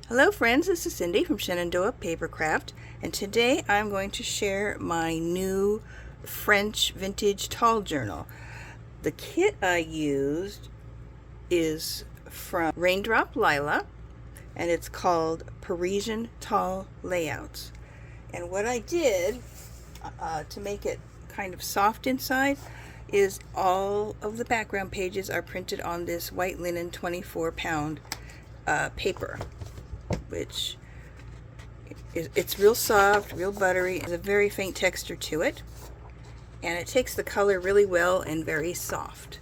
Hello friends, this is Cindy from Shenandoah Papercraft, and today I'm going to share my new French vintage tall journal. The kit I used is from Raindrop Lila, and it's called Parisian Tall Layouts. And what I did to make it kind of soft inside is all of the background pages are printed on this white linen 24-pound paper, which it's real soft, real buttery, and a very faint texture to it, and it takes the color really well and very soft.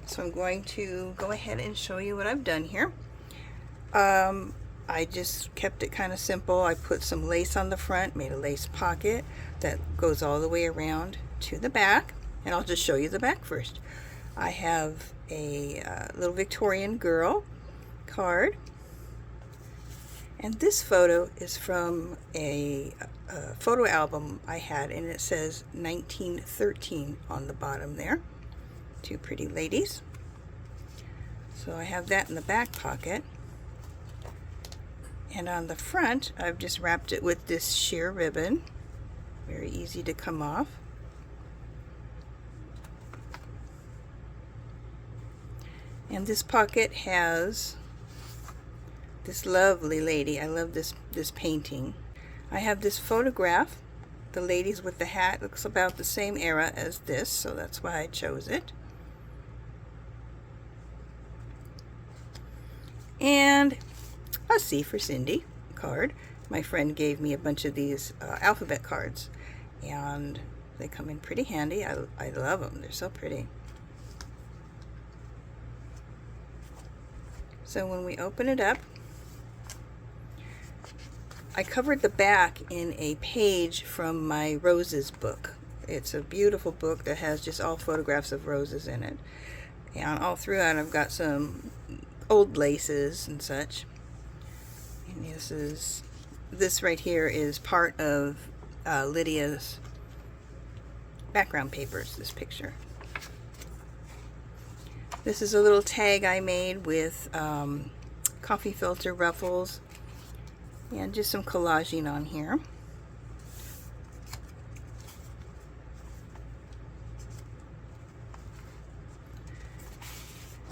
So I'm going to go ahead and show you what I've done here. I just kept it kind of simple. I put some lace on the front, made a lace pocket that goes all the way around to the back, and I'll just show you the back first. I have a little Victorian girl card. And this photo is from a photo album I had, and it says 1913 on the bottom there. Two pretty ladies. So I have that in the back pocket. And on the front, I've just wrapped it with this sheer ribbon. Very easy to come off. And this pocket has this lovely lady. I love this painting. I have this photograph. The ladies with the hat looks about the same era as this, so that's why I chose it. And a C for Cindy card. My friend gave me a bunch of these alphabet cards, and they come in pretty handy. I love them. They're so pretty. So when we open it up, I covered the back in a page from my roses book. It's a beautiful book that has just all photographs of roses in it. And all throughout I've got some old laces and such. And this right here is part of Lydia's background papers, this picture. This is a little tag I made with coffee filter ruffles and just some collaging on here.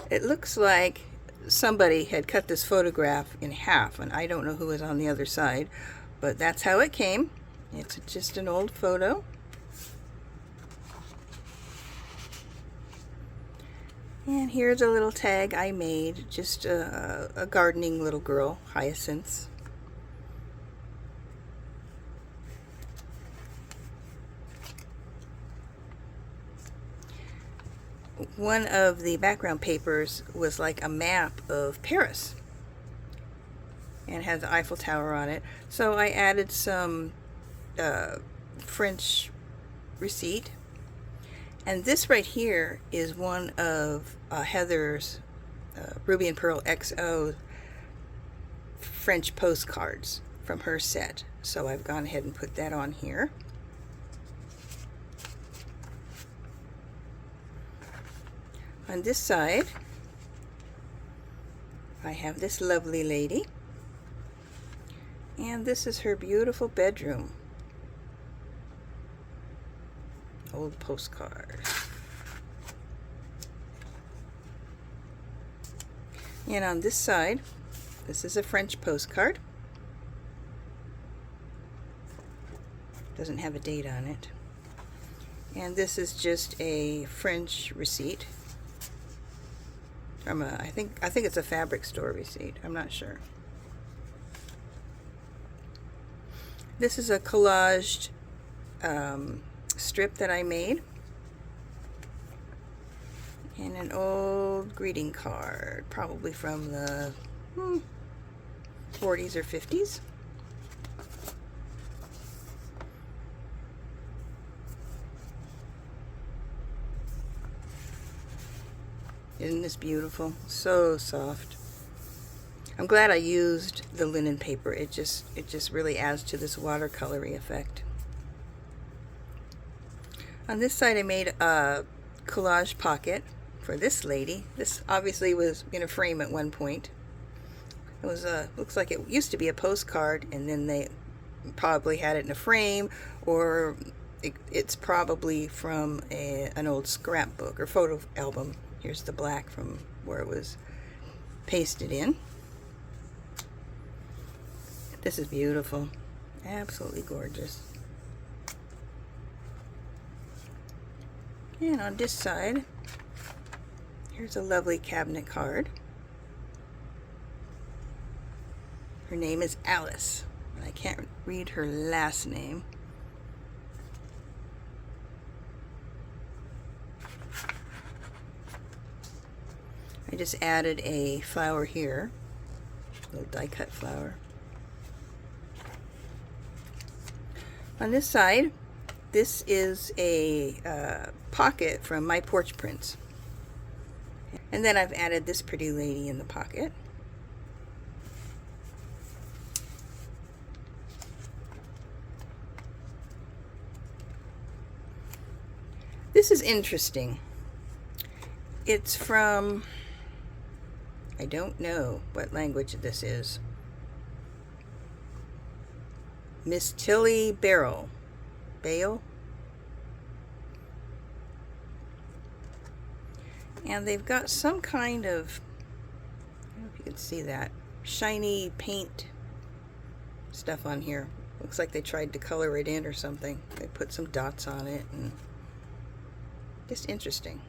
It looks like somebody had cut this photograph in half, and I don't know who was on the other side, but that's how it came. It's just an old photo. And here's a little tag I made, just a gardening little girl, hyacinths. One of the background papers was like a map of Paris and has the Eiffel Tower on it. So I added some French receipt. And this right here is one of Heather's Ruby and Pearl XO French postcards from her set. So I've gone ahead and put that on here. On this side, I have this lovely lady, and this is her beautiful bedroom. Old postcard. And on this side, this is a French postcard. Doesn't have a date on it. And this is just a French receipt. From I think it's a fabric store receipt. I'm not sure. This is a collaged strip that I made, and an old greeting card, probably from the 40s or 50s. Isn't this beautiful? So soft. I'm glad I used the linen paper. It just really adds to this watercolory effect. On this side I made a collage pocket for this lady. This obviously was in a frame at one point. It was looks like it used to be a postcard, and then they probably had it in a frame, or it's probably from an old scrapbook or photo album. Here's the black from where it was pasted in. This is beautiful. Absolutely gorgeous. And on this side, here's a lovely cabinet card. Her name is Alice. I can't read her last name. I just added a flower here, a little die cut flower. On this side, this is a pocket from My Porch Prints. And then I've added this pretty lady in the pocket. This is interesting. It's from, I don't know what language this is. Miss Tilly Bale. And they've got some kind of, I don't know if you can see that, shiny paint stuff on here. Looks like they tried to color it in or something. They put some dots on it, and just interesting.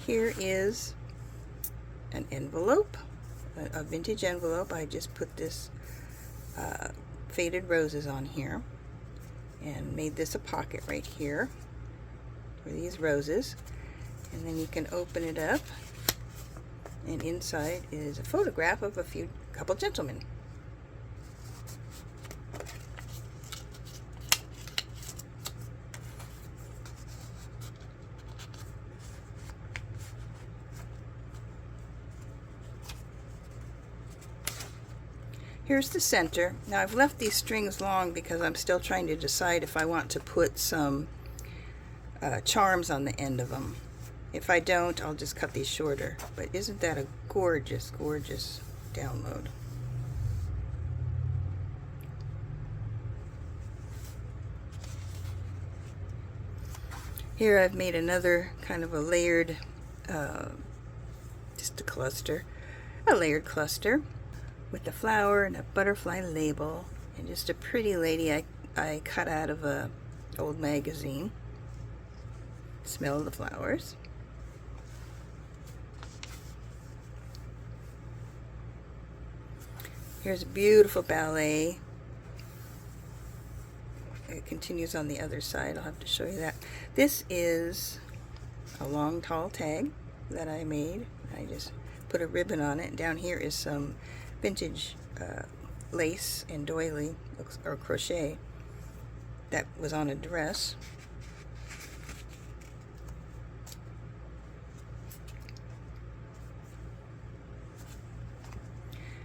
Here is an envelope, a vintage envelope. I just put this faded roses on here and made this a pocket right here for these roses. And then you can open it up, and inside is a photograph of a couple gentlemen. Here's the center. Now I've left these strings long because I'm still trying to decide if I want to put some charms on the end of them. If I don't, I'll just cut these shorter. But isn't that a gorgeous, gorgeous download? Here I've made another kind of a layered, just a layered cluster with a flower and a butterfly label, and just a pretty lady I cut out of a old magazine. Smell the flowers. Here's a beautiful ballet. It continues on the other side. I'll have to show you that. This is a long tall tag that I made. I just put a ribbon on it. Down here is some vintage lace and doily or crochet that was on a dress.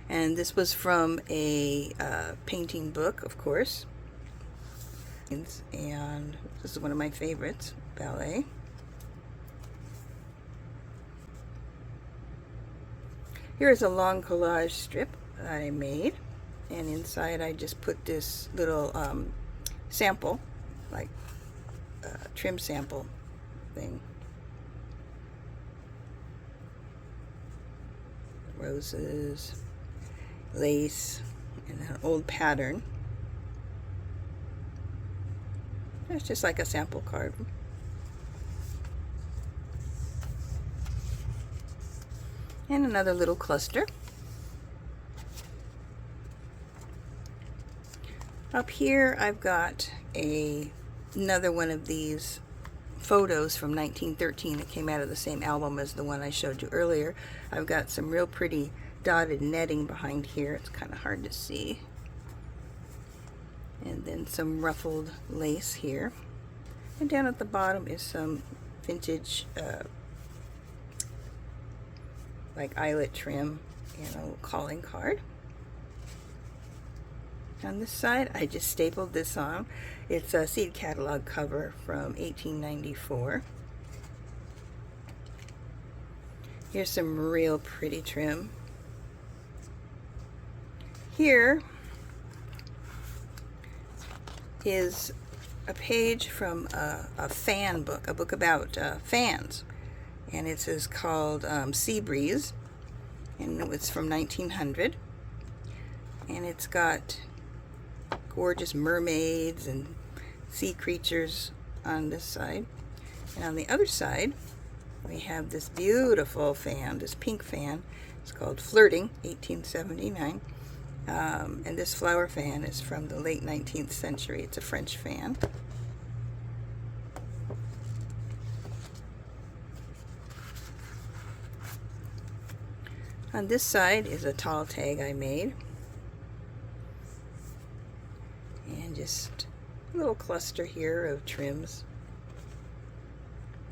And this was from a painting book, of course. And this is one of my favorites, ballet. Here is a long collage strip that I made, and inside I just put this little sample, like trim sample thing. Roses, lace, and an old pattern. It's just like a sample card. And another little cluster. Up here I've got another one of these photos from 1913 that came out of the same album as the one I showed you earlier. I've got some real pretty dotted netting behind here. It's kind of hard to see. And then some ruffled lace here. And down at the bottom is some vintage like eyelet trim and a little calling card. On this side, I just stapled this on. It's a seed catalog cover from 1894. Here's some real pretty trim. Here is a page from a fan book, a book about fans, and it is called Sea Breeze, and it's from 1900, and it's got gorgeous mermaids and sea creatures on this side, and on the other side we have this beautiful fan, this pink fan. It's called Flirting, 1879. And this flower fan is from the late 19th century. It's a French fan. On this side is a tall tag I made. And just a little cluster here of trims.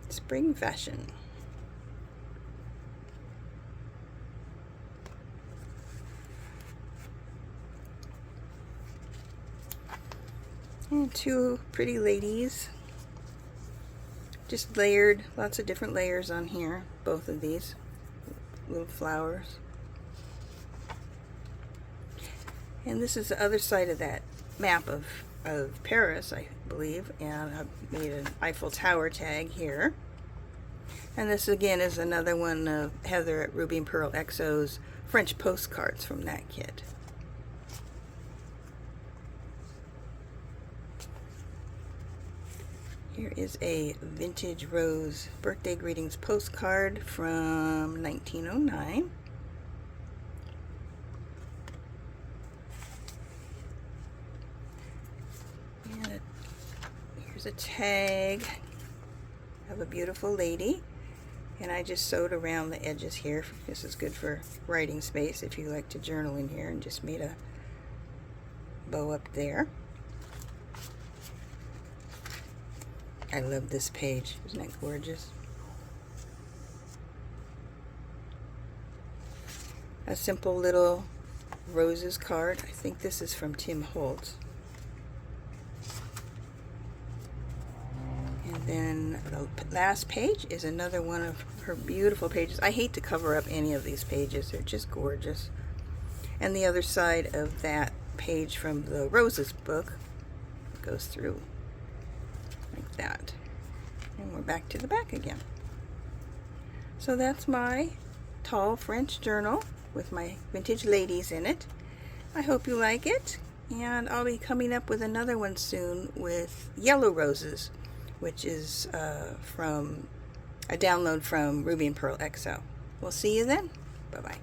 Spring fashion. And two pretty ladies, just layered, lots of different layers on here, both of these little flowers. And this is the other side of that map of Paris, I believe, and I've made an Eiffel Tower tag here. And this again is another one of Heather at Ruby and Pearl XO's French postcards from that kit. Here is a vintage rose birthday greetings postcard from 1909. And here's a tag of a beautiful lady. And I just sewed around the edges here. This is good for writing space if you like to journal in here, and just made a bow up there. I love this page. Isn't that gorgeous? A simple little roses card. I think this is from Tim Holtz. And then the last page is another one of her beautiful pages. I hate to cover up any of these pages. They're just gorgeous. And the other side of that page from the Roses book goes through like that. And we're back to the back again. So that's my tall French journal with my vintage ladies in it. I hope you like it, and I'll be coming up with another one soon with yellow roses, which is from a download from Ruby and Pearl XO. We'll see you then. Bye-bye.